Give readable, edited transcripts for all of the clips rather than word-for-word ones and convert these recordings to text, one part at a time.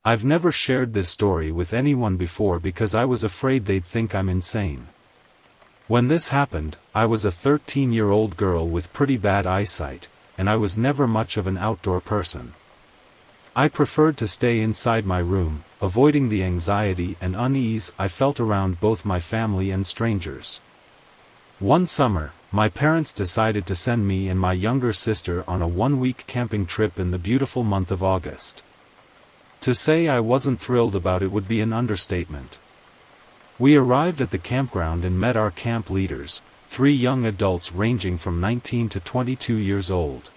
I've never shared this story with anyone before because I was afraid they'd think I'm insane. When this happened, I was a 13-year-old girl with pretty bad eyesight, and I was never much of an outdoor person. I preferred to stay inside my room, avoiding the anxiety and unease I felt around both my family and strangers. One summer, my parents decided to send me and my younger sister on a one-week camping trip in the beautiful month of August. To say I wasn't thrilled about it would be an understatement. We arrived at the campground and met our camp leaders, 3 young adults ranging from 19 to 22 years old.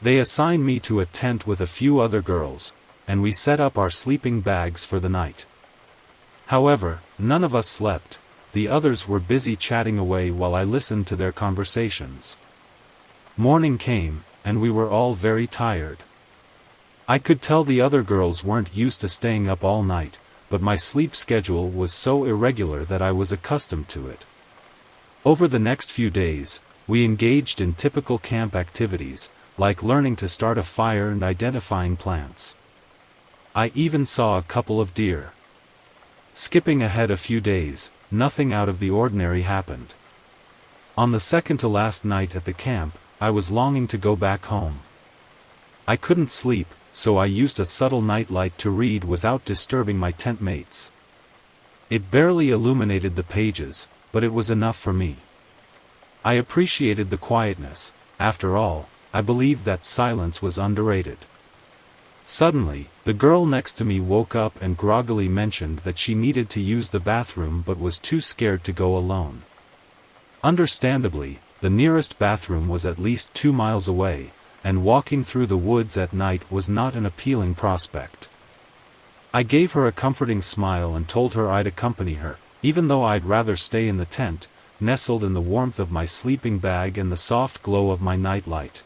They assigned me to a tent with a few other girls, and we set up our sleeping bags for the night. However, none of us slept. The others were busy chatting away while I listened to their conversations. Morning came, and we were all very tired. I could tell the other girls weren't used to staying up all night, but my sleep schedule was so irregular that I was accustomed to it. Over the next few days, we engaged in typical camp activities, like learning to start a fire and identifying plants. I even saw a couple of deer. Skipping ahead a few days, nothing out of the ordinary happened. On the second to last night at the camp, I was longing to go back home. I couldn't sleep, so I used a subtle nightlight to read without disturbing my tent mates. It barely illuminated the pages, but it was enough for me. I appreciated the quietness. After all, I believed that silence was underrated. Suddenly, the girl next to me woke up and groggily mentioned that she needed to use the bathroom but was too scared to go alone. Understandably, the nearest bathroom was at least 2 miles away, and walking through the woods at night was not an appealing prospect. I gave her a comforting smile and told her I'd accompany her, even though I'd rather stay in the tent, nestled in the warmth of my sleeping bag and the soft glow of my nightlight.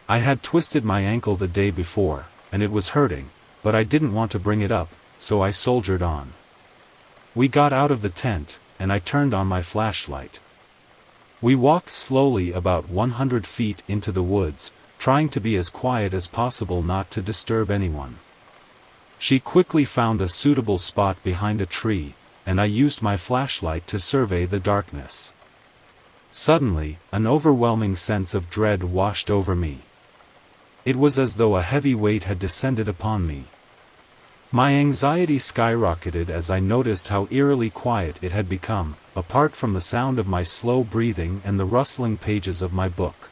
I had twisted my ankle the day before, and it was hurting, but I didn't want to bring it up, so I soldiered on. We got out of the tent, and I turned on my flashlight. We walked slowly about 100 feet into the woods, trying to be as quiet as possible not to disturb anyone. She quickly found a suitable spot behind a tree, and I used my flashlight to survey the darkness. Suddenly, an overwhelming sense of dread washed over me. It was as though a heavy weight had descended upon me. My anxiety skyrocketed as I noticed how eerily quiet it had become, apart from the sound of my slow breathing and the rustling pages of my book.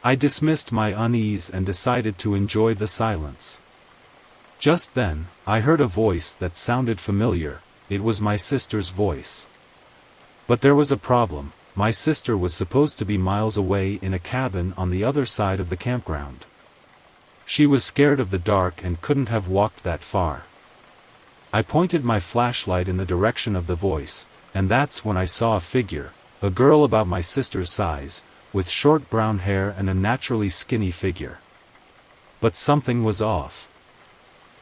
I dismissed my unease and decided to enjoy the silence. Just then, I heard a voice that sounded familiar. It was my sister's voice. But there was a problem. My sister was supposed to be miles away in a cabin on the other side of the campground. She was scared of the dark and couldn't have walked that far. I pointed my flashlight in the direction of the voice, and that's when I saw a figure, a girl about my sister's size, with short brown hair and a naturally skinny figure. But something was off.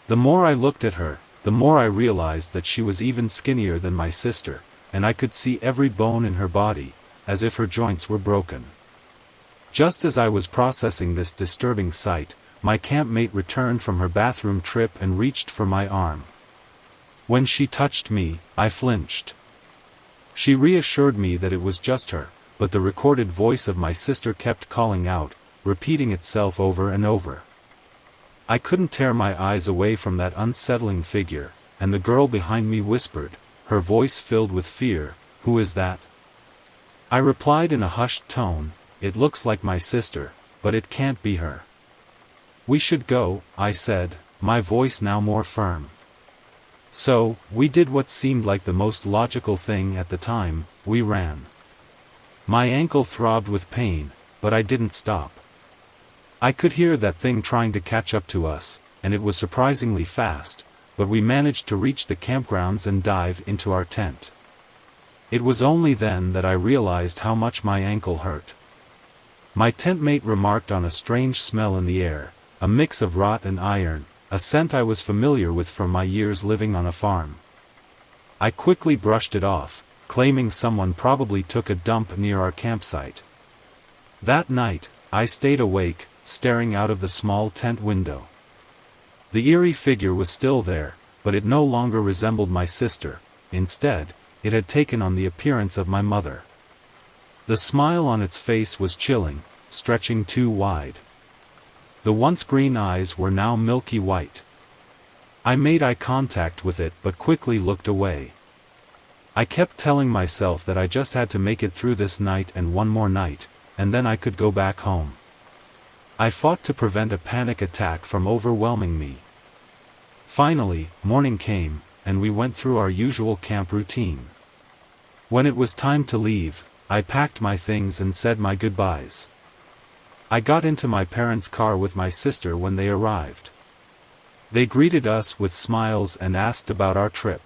The more I looked at her, the more I realized that she was even skinnier than my sister, and I could see every bone in her body, as if her joints were broken. Just as I was processing this disturbing sight, my campmate returned from her bathroom trip and reached for my arm. When she touched me, I flinched. She reassured me that it was just her, but the recorded voice of my sister kept calling out, repeating itself over and over. I couldn't tear my eyes away from that unsettling figure, and the girl behind me whispered, her voice filled with fear, "Who is that?" I replied in a hushed tone, "It looks like my sister, but it can't be her." "We should go," I said, my voice now more firm. So, we did what seemed like the most logical thing at the time. We ran. My ankle throbbed with pain, but I didn't stop. I could hear that thing trying to catch up to us, and it was surprisingly fast, but we managed to reach the campgrounds and dive into our tent. It was only then that I realized how much my ankle hurt. My tent mate remarked on a strange smell in the air, a mix of rot and iron, a scent I was familiar with from my years living on a farm. I quickly brushed it off, claiming someone probably took a dump near our campsite. That night, I stayed awake, staring out of the small tent window. The eerie figure was still there, but it no longer resembled my sister. Instead, it had taken on the appearance of my mother. The smile on its face was chilling, stretching too wide. The once green eyes were now milky white. I made eye contact with it but quickly looked away. I kept telling myself that I just had to make it through this night and one more night, and then I could go back home. I fought to prevent a panic attack from overwhelming me. Finally, morning came, and we went through our usual camp routine. When it was time to leave, I packed my things and said my goodbyes. I got into my parents' car with my sister when they arrived. They greeted us with smiles and asked about our trip.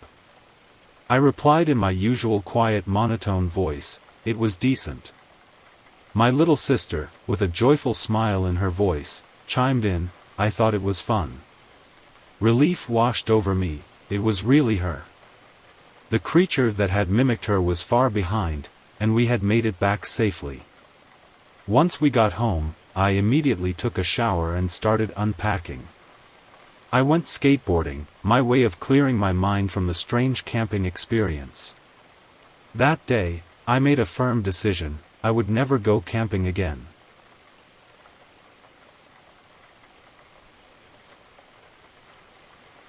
I replied in my usual quiet monotone voice, "It was decent." My little sister, with a joyful smile in her voice, chimed in, "I thought it was fun." Relief washed over me, it was really her. The creature that had mimicked her was far behind, and we had made it back safely. Once we got home, I immediately took a shower and started unpacking. I went skateboarding, my way of clearing my mind from the strange camping experience. That day, I made a firm decision: I would never go camping again.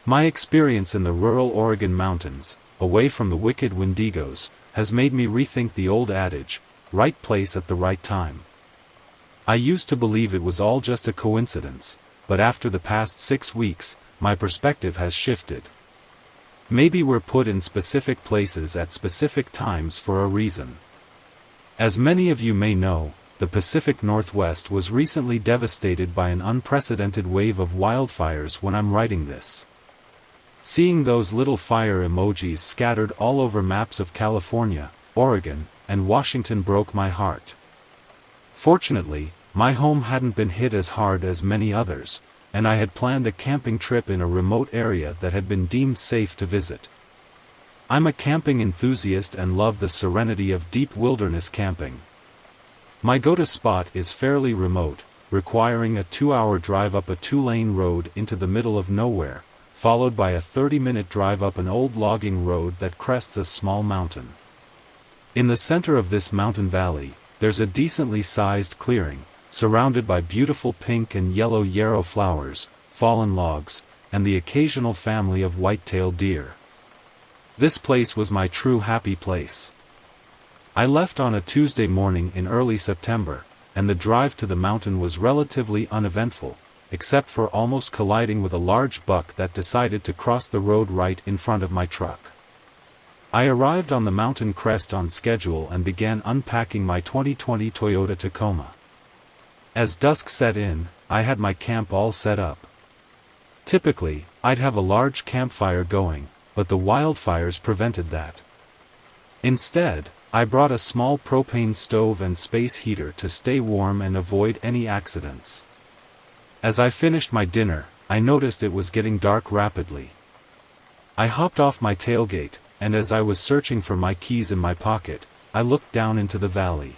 My experience in the rural Oregon mountains, away from the wicked Wendigos, has made me rethink the old adage, right place at the right time. I used to believe it was all just a coincidence, but after the past 6 weeks, my perspective has shifted. Maybe we're put in specific places at specific times for a reason. As many of you may know, the Pacific Northwest was recently devastated by an unprecedented wave of wildfires when I'm writing this. Seeing those little fire emojis scattered all over maps of California, Oregon, and Washington broke my heart. Fortunately, my home hadn't been hit as hard as many others, and I had planned a camping trip in a remote area that had been deemed safe to visit. I'm a camping enthusiast and love the serenity of deep wilderness camping. My go-to spot is fairly remote, requiring a 2-hour drive up a 2-lane road into the middle of nowhere, followed by a 30-minute drive up an old logging road that crests a small mountain. In the center of this mountain valley, there's a decently sized clearing, surrounded by beautiful pink and yellow yarrow flowers, fallen logs, and the occasional family of white-tailed deer. This place was my true happy place. I left on a Tuesday morning in early September, and the drive to the mountain was relatively uneventful, except for almost colliding with a large buck that decided to cross the road right in front of my truck. I arrived on the mountain crest on schedule and began unpacking my 2020 Toyota Tacoma. As dusk set in, I had my camp all set up. Typically, I'd have a large campfire going, but the wildfires prevented that. Instead, I brought a small propane stove and space heater to stay warm and avoid any accidents. As I finished my dinner, I noticed it was getting dark rapidly. I hopped off my tailgate, and as I was searching for my keys in my pocket, I looked down into the valley.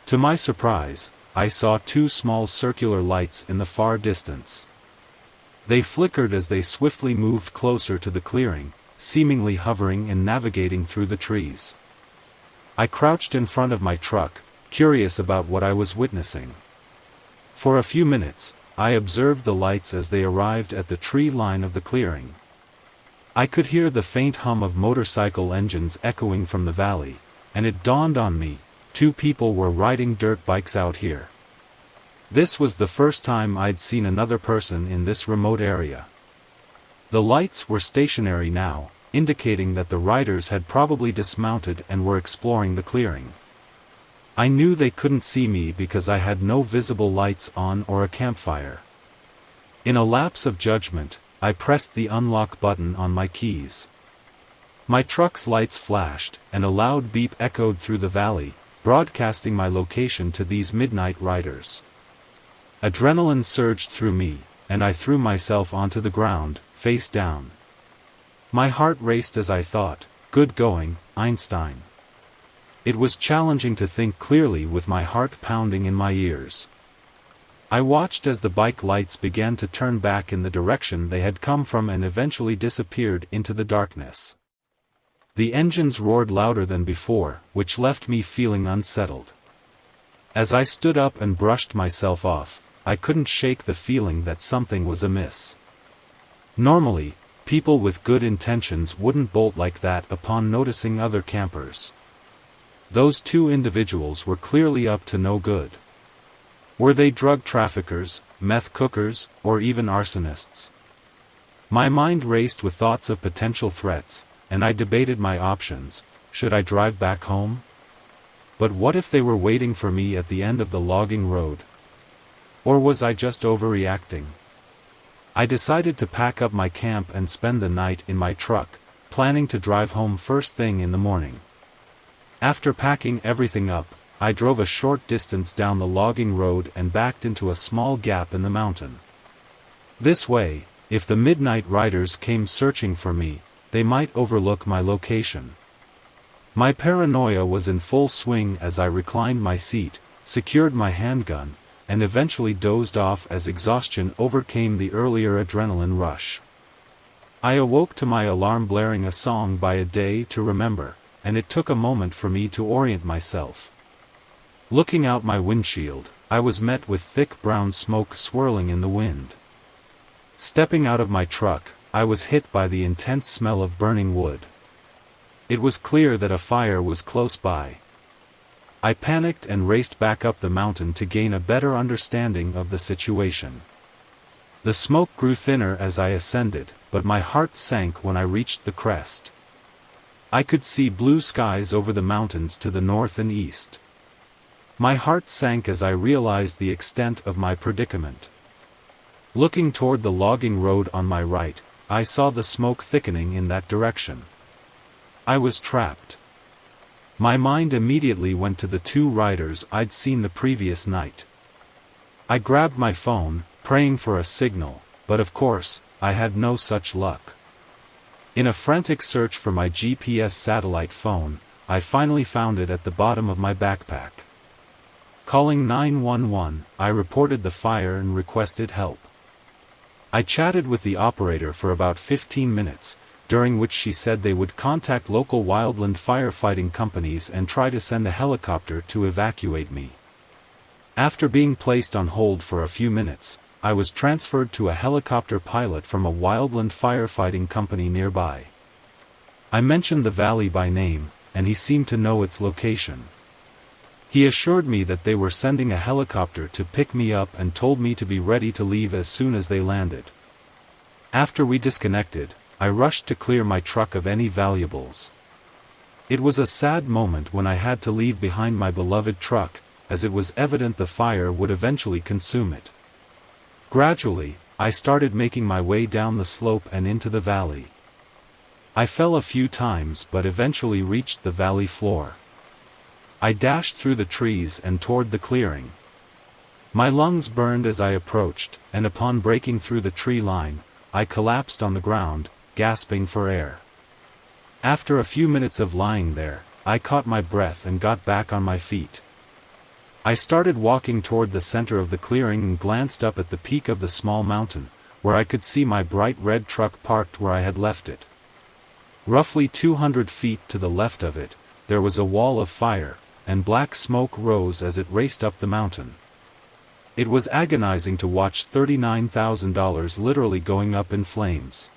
To my surprise, I saw 2 small circular lights in the far distance. They flickered as they swiftly moved closer to the clearing, seemingly hovering and navigating through the trees. I crouched in front of my truck, curious about what I was witnessing. For a few minutes, I observed the lights as they arrived at the tree line of the clearing. I could hear the faint hum of motorcycle engines echoing from the valley, and it dawned on me, 2 people were riding dirt bikes out here. This was the first time I'd seen another person in this remote area. The lights were stationary now, indicating that the riders had probably dismounted and were exploring the clearing. I knew they couldn't see me because I had no visible lights on or a campfire. In a lapse of judgment, I pressed the unlock button on my keys. My truck's lights flashed, and a loud beep echoed through the valley, broadcasting my location to these midnight riders. Adrenaline surged through me, and I threw myself onto the ground, face down. My heart raced as I thought, "Good going, Einstein." It was challenging to think clearly with my heart pounding in my ears. I watched as the bike lights began to turn back in the direction they had come from and eventually disappeared into the darkness. The engines roared louder than before, which left me feeling unsettled. As I stood up and brushed myself off, I couldn't shake the feeling that something was amiss. Normally, people with good intentions wouldn't bolt like that upon noticing other campers. Those two individuals were clearly up to no good. Were they drug traffickers, meth cookers, or even arsonists? My mind raced with thoughts of potential threats, and I debated my options. Should I drive back home? But what if they were waiting for me at the end of the logging road? Or was I just overreacting? I decided to pack up my camp and spend the night in my truck, planning to drive home first thing in the morning. After packing everything up, I drove a short distance down the logging road and backed into a small gap in the mountain. This way, if the midnight riders came searching for me, they might overlook my location. My paranoia was in full swing as I reclined my seat, secured my handgun, and eventually dozed off as exhaustion overcame the earlier adrenaline rush. I awoke to my alarm blaring a song by A Day to Remember, and it took a moment for me to orient myself. Looking out my windshield, I was met with thick brown smoke swirling in the wind. Stepping out of my truck, I was hit by the intense smell of burning wood. It was clear that a fire was close by. I panicked and raced back up the mountain to gain a better understanding of the situation. The smoke grew thinner as I ascended, but my heart sank when I reached the crest. I could see blue skies over the mountains to the north and east. My heart sank as I realized the extent of my predicament. Looking toward the logging road on my right, I saw the smoke thickening in that direction. I was trapped. My mind immediately went to the two riders I'd seen the previous night. I grabbed my phone, praying for a signal, but of course, I had no such luck. In a frantic search for my GPS satellite phone, I finally found it at the bottom of my backpack. Calling 911, I reported the fire and requested help. I chatted with the operator for about 15 minutes, during which she said they would contact local wildland firefighting companies and try to send a helicopter to evacuate me. After being placed on hold for a few minutes, I was transferred to a helicopter pilot from a wildland firefighting company nearby. I mentioned the valley by name, and he seemed to know its location. He assured me that they were sending a helicopter to pick me up and told me to be ready to leave as soon as they landed. After we disconnected, I rushed to clear my truck of any valuables. It was a sad moment when I had to leave behind my beloved truck, as it was evident the fire would eventually consume it. Gradually, I started making my way down the slope and into the valley. I fell a few times but eventually reached the valley floor. I dashed through the trees and toward the clearing. My lungs burned as I approached, and upon breaking through the tree line, I collapsed on the ground, gasping for air. After a few minutes of lying there, I caught my breath and got back on my feet. I started walking toward the center of the clearing and glanced up at the peak of the small mountain, where I could see my bright red truck parked where I had left it. Roughly 200 feet to the left of it, there was a wall of fire, and black smoke rose as it raced up the mountain. It was agonizing to watch $39,000 literally going up in flames.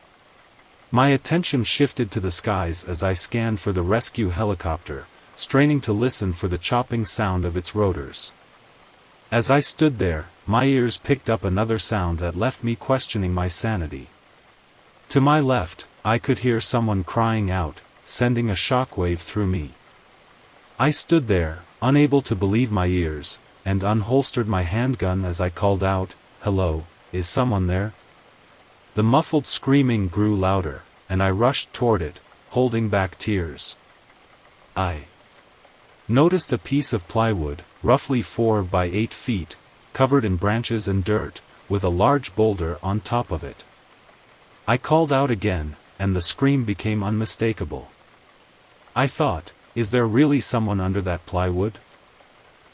My attention shifted to the skies as I scanned for the rescue helicopter, straining to listen for the chopping sound of its rotors. As I stood there, my ears picked up another sound that left me questioning my sanity. To my left, I could hear someone crying out, sending a shockwave through me. I stood there, unable to believe my ears, and unholstered my handgun as I called out, "Hello, is someone there?" The muffled screaming grew louder, and I rushed toward it, holding back tears. I noticed a piece of plywood, roughly 4 by 8 feet, covered in branches and dirt, with a large boulder on top of it. I called out again, and the scream became unmistakable. I thought, is there really someone under that plywood?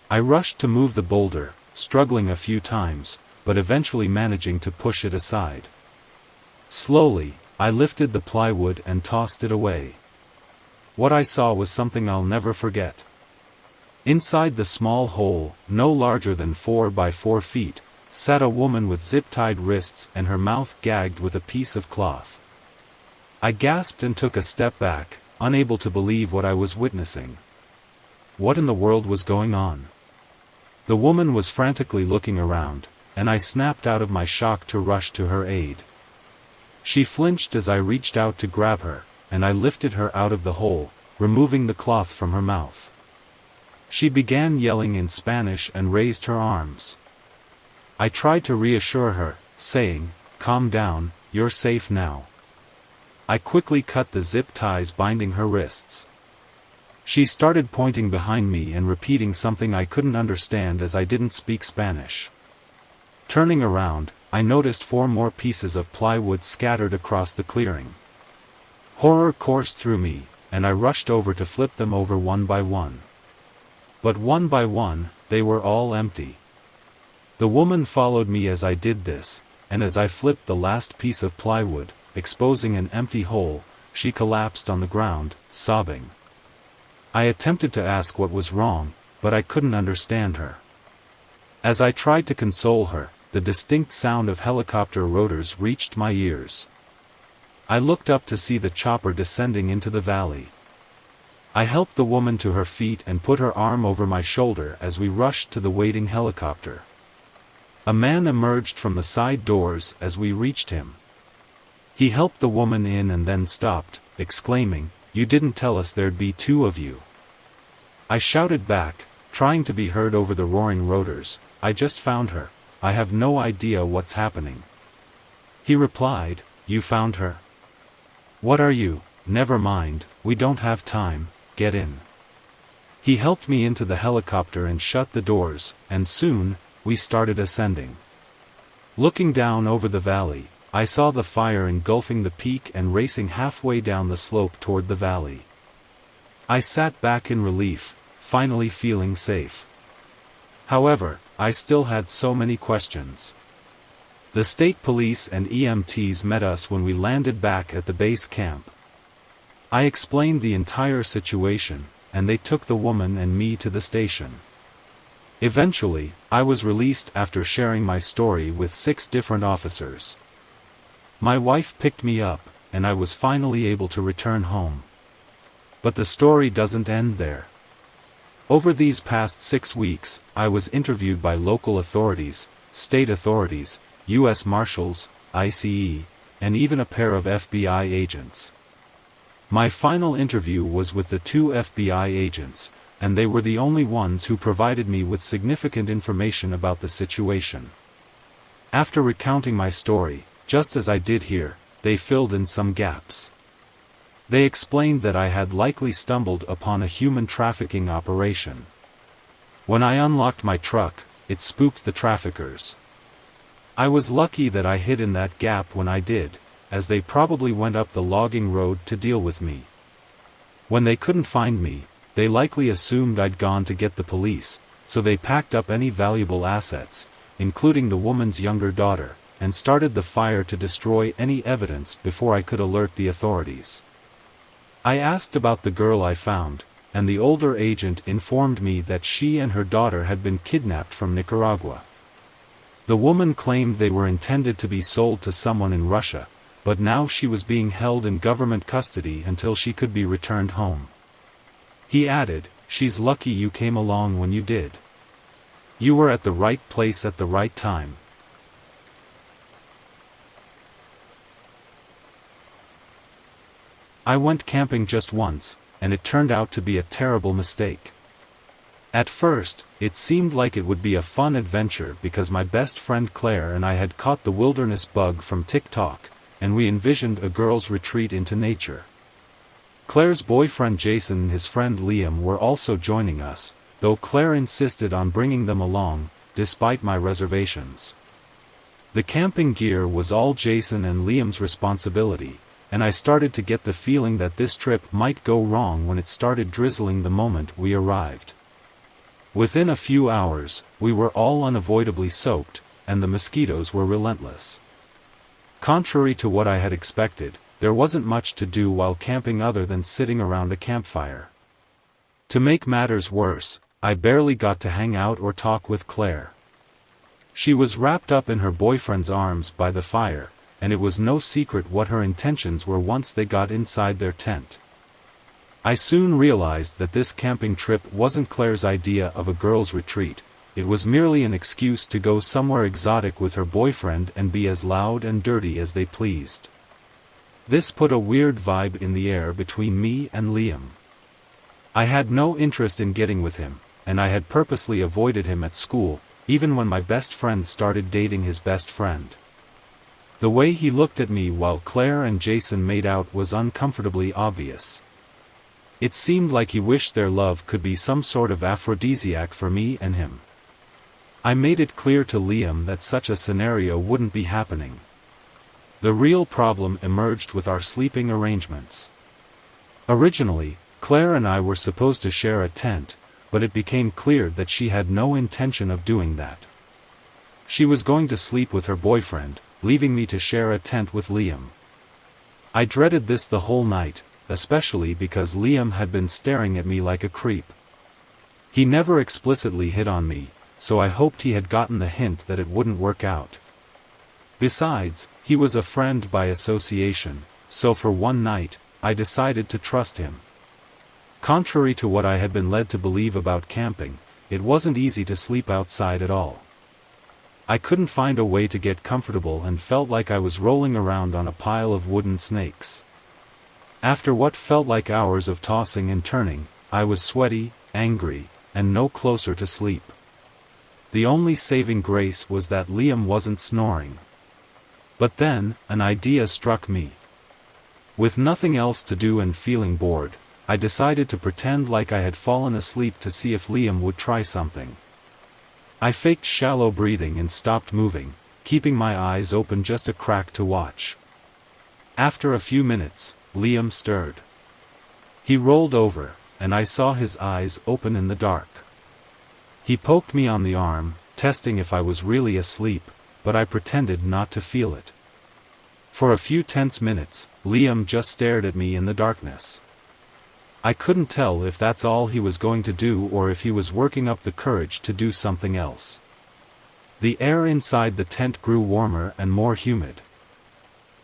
I rushed to move the boulder, struggling a few times, but eventually managing to push it aside. Slowly, I lifted the plywood and tossed it away. What I saw was something I'll never forget. Inside the small hole, no larger than 4 by 4 feet, sat a woman with zip-tied wrists and her mouth gagged with a piece of cloth. I gasped and took a step back, unable to believe what I was witnessing. What in the world was going on? The woman was frantically looking around, and I snapped out of my shock to rush to her aid. She flinched as I reached out to grab her, and I lifted her out of the hole, removing the cloth from her mouth. She began yelling in Spanish and raised her arms. I tried to reassure her, saying, "Calm down, you're safe now." I quickly cut the zip ties binding her wrists. She started pointing behind me and repeating something I couldn't understand as I didn't speak Spanish. Turning around, I noticed 4 more pieces of plywood scattered across the clearing. Horror coursed through me, and I rushed over to flip them over one by one. But one by one, they were all empty. The woman followed me as I did this, and as I flipped the last piece of plywood, exposing an empty hole, she collapsed on the ground, sobbing. I attempted to ask what was wrong, but I couldn't understand her. As I tried to console her, the distinct sound of helicopter rotors reached my ears. I looked up to see the chopper descending into the valley. I helped the woman to her feet and put her arm over my shoulder as we rushed to the waiting helicopter. A man emerged from the side doors as we reached him. He helped the woman in and then stopped, exclaiming, "You didn't tell us there'd be 2 of you." I shouted back, trying to be heard over the roaring rotors, "I just found her. I have no idea what's happening." He replied, "You found her? What are you? Never mind, we don't have time, get in." He helped me into the helicopter and shut the doors, and soon, we started ascending. Looking down over the valley, I saw the fire engulfing the peak and racing halfway down the slope toward the valley. I sat back in relief, finally feeling safe. However, I still had so many questions. The state police and EMTs met us when we landed back at the base camp. I explained the entire situation, and they took the woman and me to the station. Eventually, I was released after sharing my story with 6 different officers. My wife picked me up, and I was finally able to return home. But the story doesn't end there. Over these past 6 weeks, I was interviewed by local authorities, state authorities, U.S. Marshals, ICE, and even a pair of FBI agents. My final interview was with the 2 FBI agents, and they were the only ones who provided me with significant information about the situation. After recounting my story, just as I did here, they filled in some gaps. They explained that I had likely stumbled upon a human trafficking operation. When I unlocked my truck, it spooked the traffickers. I was lucky that I hid in that gap when I did, as they probably went up the logging road to deal with me. When they couldn't find me, they likely assumed I'd gone to get the police, so they packed up any valuable assets, including the woman's younger daughter, and started the fire to destroy any evidence before I could alert the authorities. I asked about the girl I found, and the older agent informed me that she and her daughter had been kidnapped from Nicaragua. The woman claimed they were intended to be sold to someone in Russia, but now she was being held in government custody until she could be returned home. He added, "She's lucky you came along when you did. You were at the right place at the right time." I went camping just once, and it turned out to be a terrible mistake. At first, it seemed like it would be a fun adventure because my best friend Claire and I had caught the wilderness bug from TikTok, and we envisioned a girl's retreat into nature. Claire's boyfriend Jason and his friend Liam were also joining us, though Claire insisted on bringing them along, despite my reservations. The camping gear was all Jason and Liam's responsibility, and I started to get the feeling that this trip might go wrong when it started drizzling the moment we arrived. Within a few hours, we were all unavoidably soaked, and the mosquitoes were relentless. Contrary to what I had expected, there wasn't much to do while camping other than sitting around a campfire. To make matters worse, I barely got to hang out or talk with Claire. She was wrapped up in her boyfriend's arms by the fire, and it was no secret what her intentions were once they got inside their tent. I soon realized that this camping trip wasn't Claire's idea of a girls' retreat. It was merely an excuse to go somewhere exotic with her boyfriend and be as loud and dirty as they pleased. This put a weird vibe in the air between me and Liam. I had no interest in getting with him, and I had purposely avoided him at school, even when my best friend started dating his best friend. The way he looked at me while Claire and Jason made out was uncomfortably obvious. It seemed like he wished their love could be some sort of aphrodisiac for me and him. I made it clear to Liam that such a scenario wouldn't be happening. The real problem emerged with our sleeping arrangements. Originally, Claire and I were supposed to share a tent, but it became clear that she had no intention of doing that. She was going to sleep with her boyfriend, leaving me to share a tent with Liam. I dreaded this the whole night, especially because Liam had been staring at me like a creep. He never explicitly hit on me, so I hoped he had gotten the hint that it wouldn't work out. Besides, he was a friend by association, so for one night, I decided to trust him. Contrary to what I had been led to believe about camping, it wasn't easy to sleep outside at all. I couldn't find a way to get comfortable and felt like I was rolling around on a pile of wooden snakes. After what felt like hours of tossing and turning, I was sweaty, angry, and no closer to sleep. The only saving grace was that Liam wasn't snoring. But then, an idea struck me. With nothing else to do and feeling bored, I decided to pretend like I had fallen asleep to see if Liam would try something. I faked shallow breathing and stopped moving, keeping my eyes open just a crack to watch. After a few minutes, Liam stirred. He rolled over, and I saw his eyes open in the dark. He poked me on the arm, testing if I was really asleep, but I pretended not to feel it. For a few tense minutes, Liam just stared at me in the darkness. I couldn't tell if that's all he was going to do or if he was working up the courage to do something else. The air inside the tent grew warmer and more humid.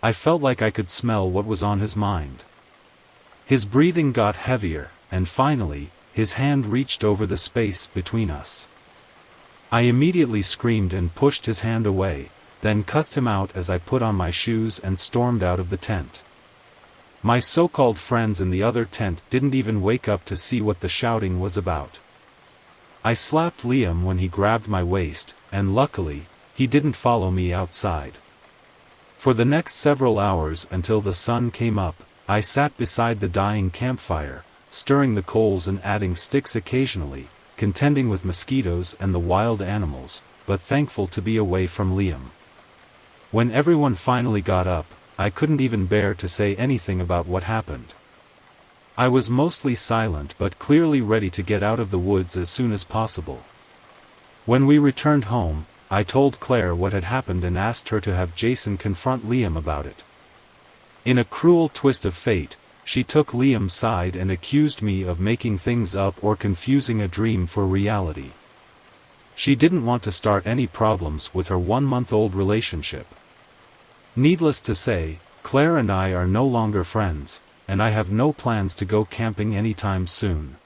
I felt like I could smell what was on his mind. His breathing got heavier, and finally, his hand reached over the space between us. I immediately screamed and pushed his hand away, then cussed him out as I put on my shoes and stormed out of the tent. My so-called friends in the other tent didn't even wake up to see what the shouting was about. I slapped Liam when he grabbed my waist, and luckily, he didn't follow me outside. For the next several hours until the sun came up, I sat beside the dying campfire, stirring the coals and adding sticks occasionally, contending with mosquitoes and the wild animals, but thankful to be away from Liam. When everyone finally got up, I couldn't even bear to say anything about what happened. I was mostly silent but clearly ready to get out of the woods as soon as possible. When we returned home, I told Claire what had happened and asked her to have Jason confront Liam about it. In a cruel twist of fate, she took Liam's side and accused me of making things up or confusing a dream for reality. She didn't want to start any problems with her 1-month-old relationship. Needless to say, Claire and I are no longer friends, and I have no plans to go camping anytime soon.